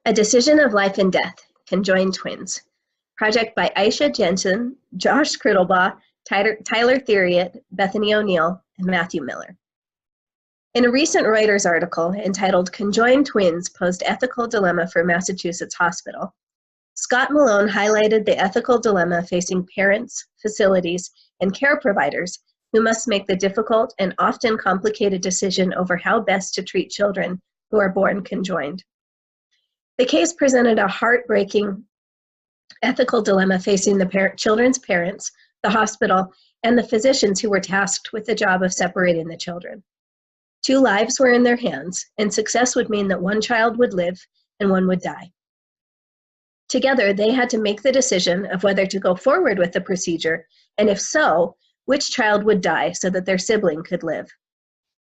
A Decision of Life and Death, Conjoined Twins. Project by Aisha Jensen, Josh Crittlebaugh, Tyler Theriot, Bethany O'Neill, and Matthew Miller. In a recent Reuters article entitled Conjoined Twins Posed Ethical Dilemma for Massachusetts Hospital, Scott Malone highlighted the ethical dilemma facing parents, facilities, and care providers who must make the difficult and often complicated decision over how best to treat children who are born conjoined. The case presented a heartbreaking ethical dilemma facing the children's parents, the hospital, and the physicians who were tasked with the job of separating the children. 2 lives were in their hands, and success would mean that one child would live and one would die. Together, they had to make the decision of whether to go forward with the procedure, and if so, which child would die so that their sibling could live.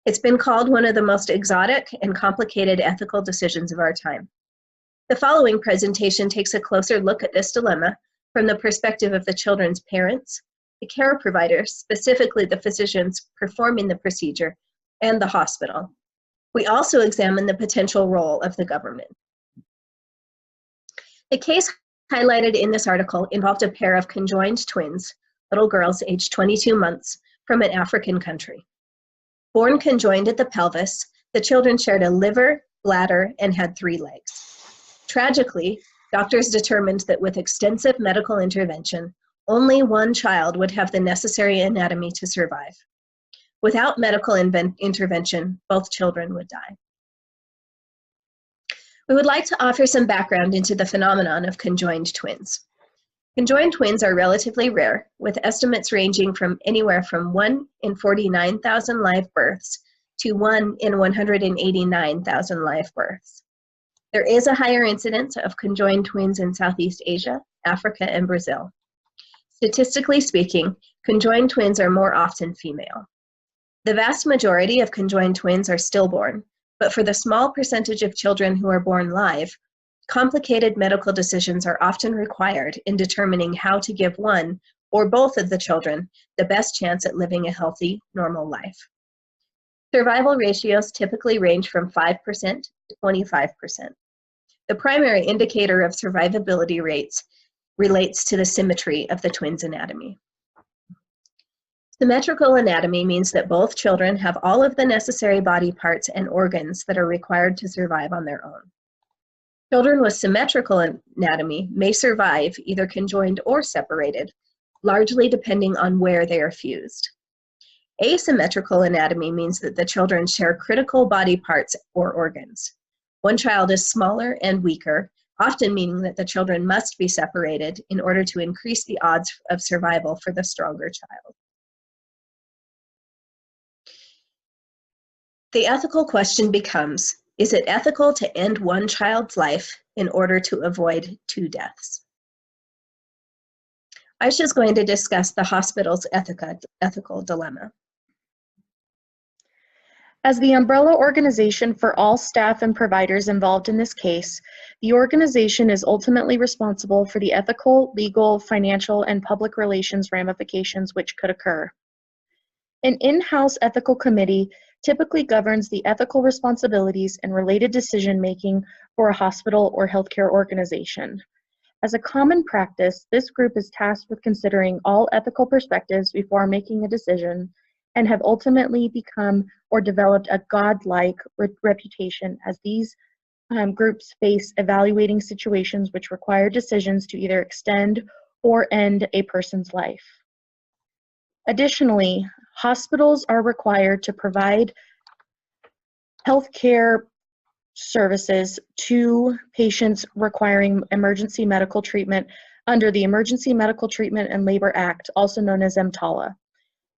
It's been called one of the most exotic and complicated ethical decisions of our time. The following presentation takes a closer look at this dilemma from the perspective of the children's parents, the care providers, specifically the physicians performing the procedure, and the hospital. We also examine the potential role of the government. The case highlighted in this article involved a pair of conjoined twins, little girls aged 22 months, from an African country. Born conjoined at the pelvis, the children shared a liver, bladder, and had 3 legs. Tragically, doctors determined that with extensive medical intervention, only one child would have the necessary anatomy to survive. Without medical intervention, both children would die. We would like to offer some background into the phenomenon of conjoined twins. Conjoined twins are relatively rare, with estimates ranging from anywhere from 1 in 49,000 live births to 1 in 189,000 live births. There is a higher incidence of conjoined twins in Southeast Asia, Africa, and Brazil. Statistically speaking, conjoined twins are more often female. The vast majority of conjoined twins are stillborn, but for the small percentage of children who are born live, complicated medical decisions are often required in determining how to give one or both of the children the best chance at living a healthy, normal life. Survival ratios typically range from 5% to 25%. The primary indicator of survivability rates relates to the symmetry of the twins' anatomy. Symmetrical anatomy means that both children have all of the necessary body parts and organs that are required to survive on their own. Children with symmetrical anatomy may survive either conjoined or separated, largely depending on where they are fused. Asymmetrical anatomy means that the children share critical body parts or organs. One child is smaller and weaker, often meaning that the children must be separated in order to increase the odds of survival for the stronger child. The ethical question becomes, is it ethical to end one child's life in order to avoid 2 deaths? Aisha is going to discuss the hospital's ethical dilemma. As the umbrella organization for all staff and providers involved in this case, the organization is ultimately responsible for the ethical, legal, financial, and public relations ramifications which could occur. An in-house ethical committee typically governs the ethical responsibilities and related decision-making for a hospital or healthcare organization. As a common practice, this group is tasked with considering all ethical perspectives before making a decision and have ultimately become or developed a godlike reputation as these groups face evaluating situations which require decisions to either extend or end a person's life. Additionally, hospitals are required to provide healthcare services to patients requiring emergency medical treatment under the Emergency Medical Treatment and Labor Act, also known as EMTALA.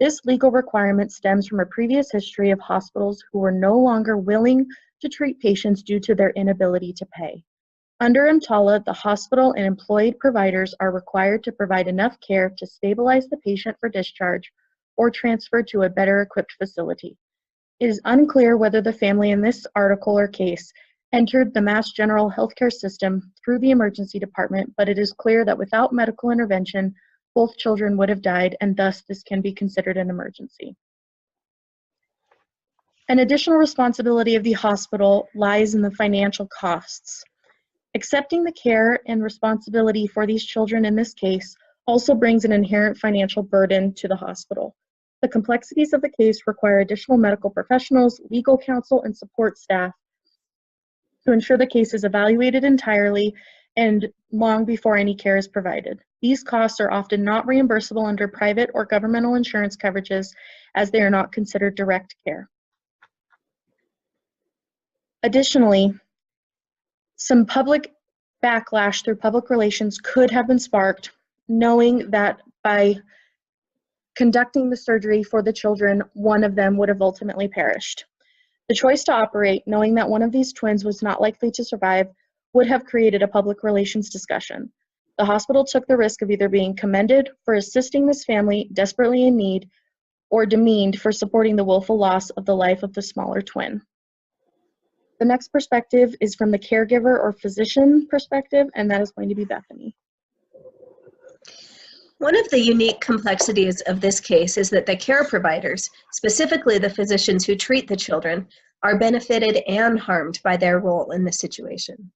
This legal requirement stems from a previous history of hospitals who were no longer willing to treat patients due to their inability to pay. Under EMTALA, the hospital and employed providers are required to provide enough care to stabilize the patient for discharge or transfer to a better equipped facility. It is unclear whether the family in this article or case entered the Mass General healthcare system through the emergency department, but it is clear that without medical intervention, both children would have died, and thus this can be considered an emergency. An additional responsibility of the hospital lies in the financial costs. Accepting the care and responsibility for these children in this case also brings an inherent financial burden to the hospital. The complexities of the case require additional medical professionals, legal counsel, and support staff to ensure the case is evaluated entirely and long before any care is provided. These costs are often not reimbursable under private or governmental insurance coverages as they are not considered direct care. Additionally, some public backlash through public relations could have been sparked, knowing that by conducting the surgery for the children, one of them would have ultimately perished. The choice to operate, knowing that one of these twins was not likely to survive, would have created a public relations discussion. The hospital took the risk of either being commended for assisting this family desperately in need or demeaned for supporting the willful loss of the life of the smaller twin. The next perspective is from the caregiver or physician perspective, and that is going to be Bethany. One of the unique complexities of this case is that the care providers, specifically the physicians who treat the children, are benefited and harmed by their role in the situation.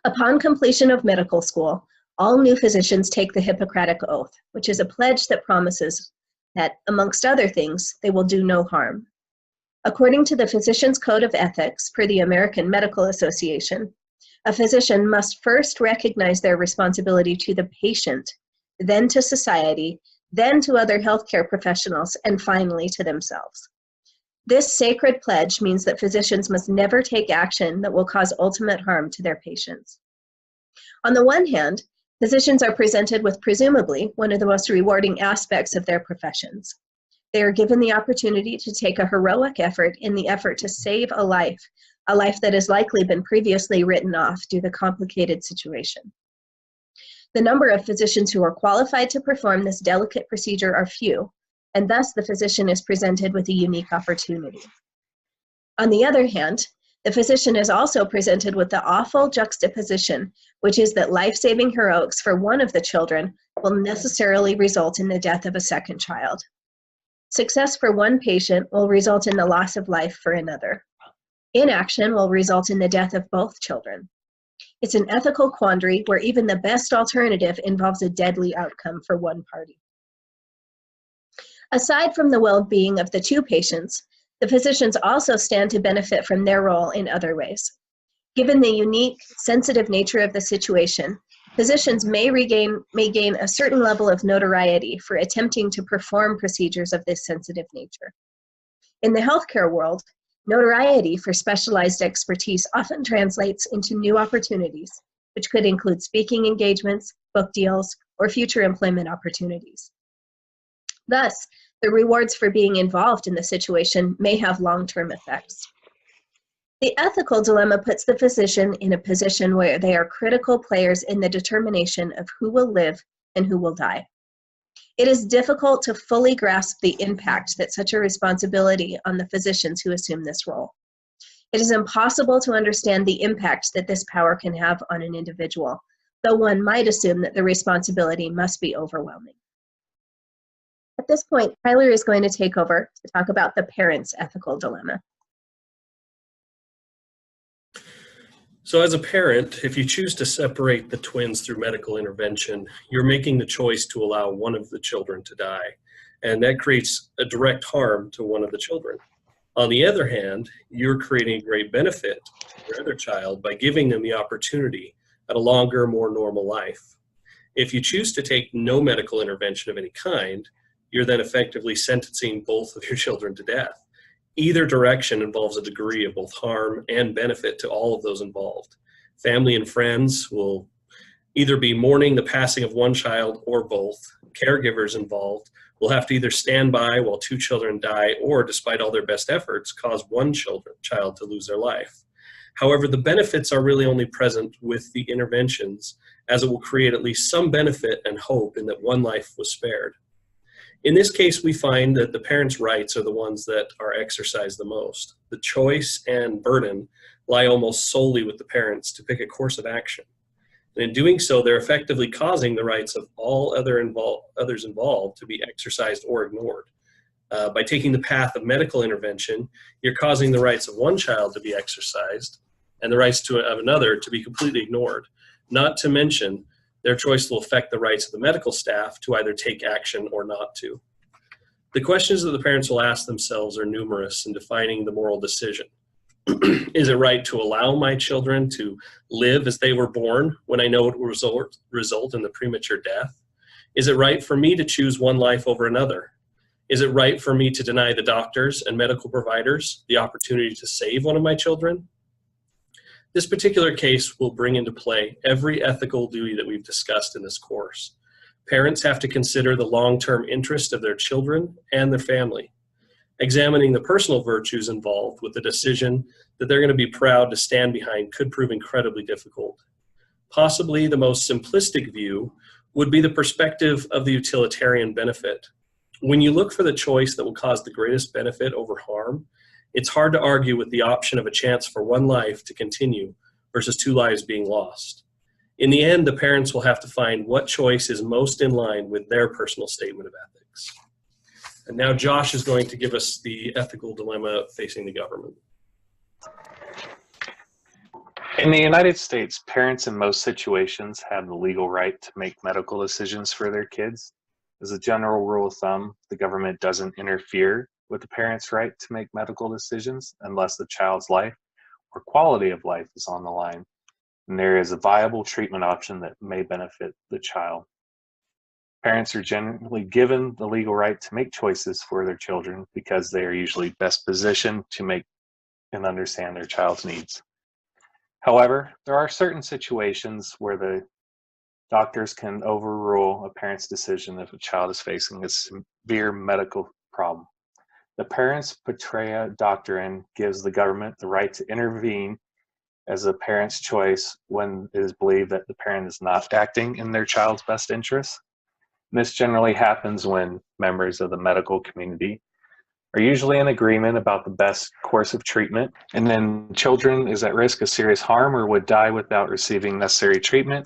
Upon completion of medical school, all new physicians take the Hippocratic Oath, which is a pledge that promises that, amongst other things, they will do no harm. According to the Physician's Code of Ethics per the American Medical Association, a physician must first recognize their responsibility to the patient, then to society, then to other healthcare professionals, and finally to themselves. This sacred pledge means that physicians must never take action that will cause ultimate harm to their patients. On the one hand, physicians are presented with presumably one of the most rewarding aspects of their professions. They are given the opportunity to take a heroic effort in the effort to save a life that has likely been previously written off due to the complicated situation. The number of physicians who are qualified to perform this delicate procedure are few, and thus the physician is presented with a unique opportunity. On the other hand, the physician is also presented with the awful juxtaposition, which is that life-saving heroics for one of the children will necessarily result in the death of a second child. Success for one patient will result in the loss of life for another. Inaction will result in the death of both children. It's an ethical quandary where even the best alternative involves a deadly outcome for one party. Aside from the well-being of the two patients, the physicians also stand to benefit from their role in other ways. Given the unique, sensitive nature of the situation, physicians may gain a certain level of notoriety for attempting to perform procedures of this sensitive nature. In the healthcare world, notoriety for specialized expertise often translates into new opportunities, which could include speaking engagements, book deals, or future employment opportunities. Thus, the rewards for being involved in the situation may have long-term effects. The ethical dilemma puts the physician in a position where they are critical players in the determination of who will live and who will die. It is difficult to fully grasp the impact that such a responsibility on the physicians who assume this role. It is impossible to understand the impact that this power can have on an individual, though one might assume that the responsibility must be overwhelming. At this point, Tyler is going to take over to talk about the parent's ethical dilemma. So as a parent, if you choose to separate the twins through medical intervention, you're making the choice to allow one of the children to die, and that creates a direct harm to one of the children. On the other hand, you're creating a great benefit to your other child by giving them the opportunity at a longer, more normal life. If you choose to take no medical intervention of any kind, you're then effectively sentencing both of your children to death. Either direction involves a degree of both harm and benefit to all of those involved. Family and friends will either be mourning the passing of one child or both. Caregivers involved will have to either stand by while two children die or, despite all their best efforts, cause one child to lose their life. However, the benefits are really only present with the interventions, as it will create at least some benefit and hope in that one life was spared. In this case, we find that the parents' rights are the ones that are exercised the most. The choice and burden lie almost solely with the parents to pick a course of action. And in doing so, they're effectively causing the rights of all others involved to be exercised or ignored. By taking the path of medical intervention, you're causing the rights of one child to be exercised, and the rights of another to be completely ignored. Not to mention, their choice will affect the rights of the medical staff to either take action or not to. The questions that the parents will ask themselves are numerous in defining the moral decision. Is it right to allow my children to live as they were born when I know it will result in the premature death? Is it right for me to choose one life over another? Is it right for me to deny the doctors and medical providers the opportunity to save one of my children? This particular case will bring into play every ethical duty that we've discussed in this course. Parents have to consider the long-term interest of their children and their family. Examining the personal virtues involved with the decision that they're going to be proud to stand behind could prove incredibly difficult. Possibly the most simplistic view would be the perspective of the utilitarian benefit. When you look for the choice that will cause the greatest benefit over harm, it's hard to argue with the option of a chance for one life to continue versus 2 lives being lost. In the end, the parents will have to find what choice is most in line with their personal statement of ethics. And now Josh is going to give us the ethical dilemma facing the government. In the United States, parents in most situations have the legal right to make medical decisions for their kids. As a general rule of thumb, the government doesn't interfere with the parent's right to make medical decisions unless the child's life or quality of life is on the line, and there is a viable treatment option that may benefit the child. Parents are generally given the legal right to make choices for their children because they are usually best positioned to make and understand their child's needs. However, there are certain situations where the doctors can overrule a parent's decision if a child is facing a severe medical problem. The parent's patria doctrine gives the government the right to intervene as a parent's choice when it is believed that the parent is not acting in their child's best interest. This generally happens when members of the medical community are usually in agreement about the best course of treatment, and then children is at risk of serious harm or would die without receiving necessary treatment,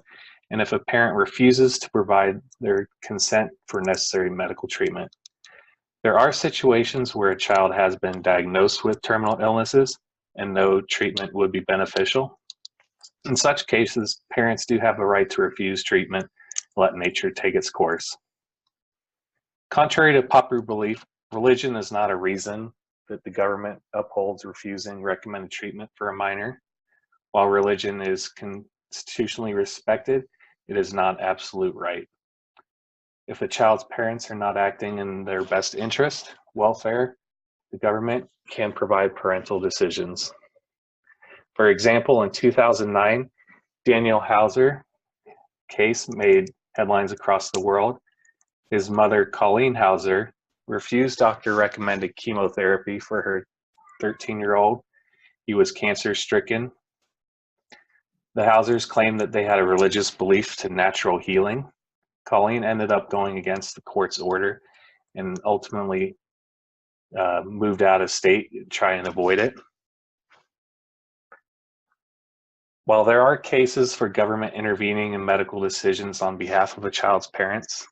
and if a parent refuses to provide their consent for necessary medical treatment. There are situations where a child has been diagnosed with terminal illnesses and no treatment would be beneficial. In such cases, parents do have a right to refuse treatment, let nature take its course. Contrary to popular belief, religion is not a reason that the government upholds refusing recommended treatment for a minor. While religion is constitutionally respected, it is not absolute right. If a child's parents are not acting in their best interest, welfare, the government can provide parental decisions. For example, in 2009, Daniel Hauser case made headlines across the world. His mother, Colleen Hauser, refused doctor-recommended chemotherapy for her 13-year-old. He was cancer-stricken. The Hausers claimed that they had a religious belief to natural healing. Colleen ended up going against the court's order and ultimately moved out of state to try and avoid it. While there are cases for government intervening in medical decisions on behalf of a child's parents,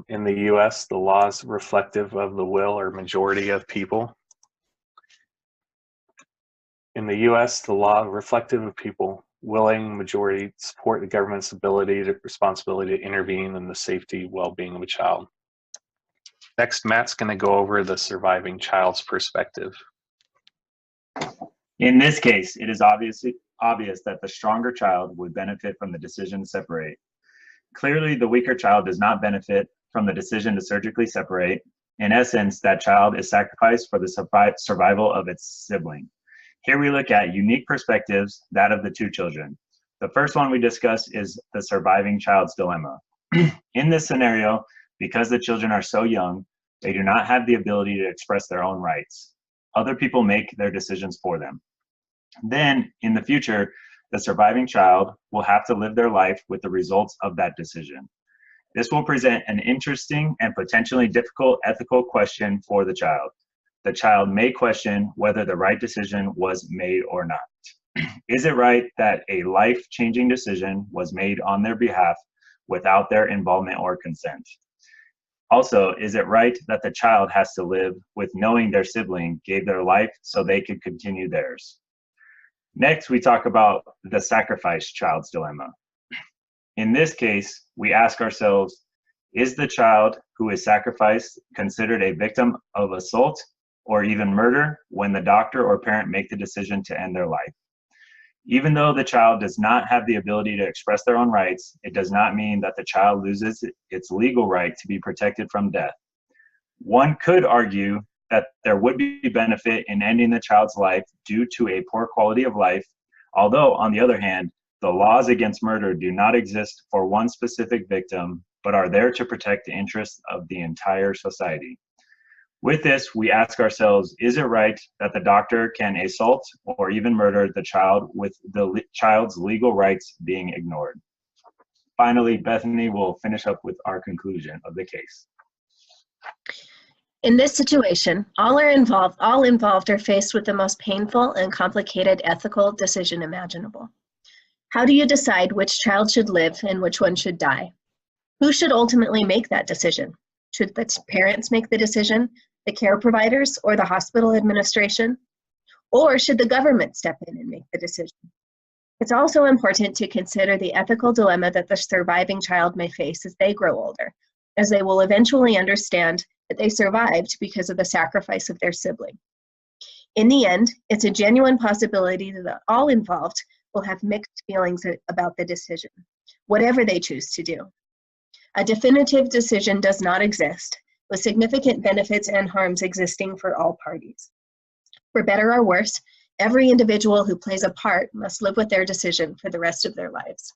in the US, the law is reflective of the will or majority of people. In the US, the law reflective of people willing majority support the government's responsibility to intervene in the safety, well-being of a child. Next, Matt's going to go over the surviving child's perspective. In this case, it is obvious that the stronger child would benefit from the decision to separate. Clearly, the weaker child does not benefit from the decision to surgically separate. In essence, that child is sacrificed for the survival of its sibling. Here we look at unique perspectives, that of the two children. The first one we discuss is the surviving child's dilemma. In this scenario, because the children are so young, they do not have the ability to express their own rights. Other people make their decisions for them. Then, in the future, the surviving child will have to live their life with the results of that decision. This will present an interesting and potentially difficult ethical question for the child. The child may question whether the right decision was made or not. Is it right that a life-changing decision was made on their behalf without their involvement or consent? Also, is it right that the child has to live with knowing their sibling gave their life so they could continue theirs? Next, we talk about the sacrifice child's dilemma. In this case, we ask ourselves, is the child who is sacrificed considered a victim of assault or even murder when the doctor or parent make the decision to end their life? Even though the child does not have the ability to express their own rights, it does not mean that the child loses its legal right to be protected from death. One could argue that there would be benefit in ending the child's life due to a poor quality of life, although, on the other hand, the laws against murder do not exist for one specific victim, but are there to protect the interests of the entire society. With this, we ask ourselves, is it right that the doctor can assault or even murder the child with the child's legal rights being ignored? Finally, Bethany will finish up with our conclusion of the case. In this situation, all involved are faced with the most painful and complicated ethical decision imaginable. How do you decide which child should live and which one should die? Who should ultimately make that decision? Should the parents make the decision, the care providers, or the hospital administration? Or should the government step in and make the decision? It's also important to consider the ethical dilemma that the surviving child may face as they grow older, as they will eventually understand that they survived because of the sacrifice of their sibling. In the end, it's a genuine possibility that all involved will have mixed feelings about the decision, whatever they choose to do. A definitive decision does not exist, with significant benefits and harms existing for all parties. For better or worse, every individual who plays a part must live with their decision for the rest of their lives.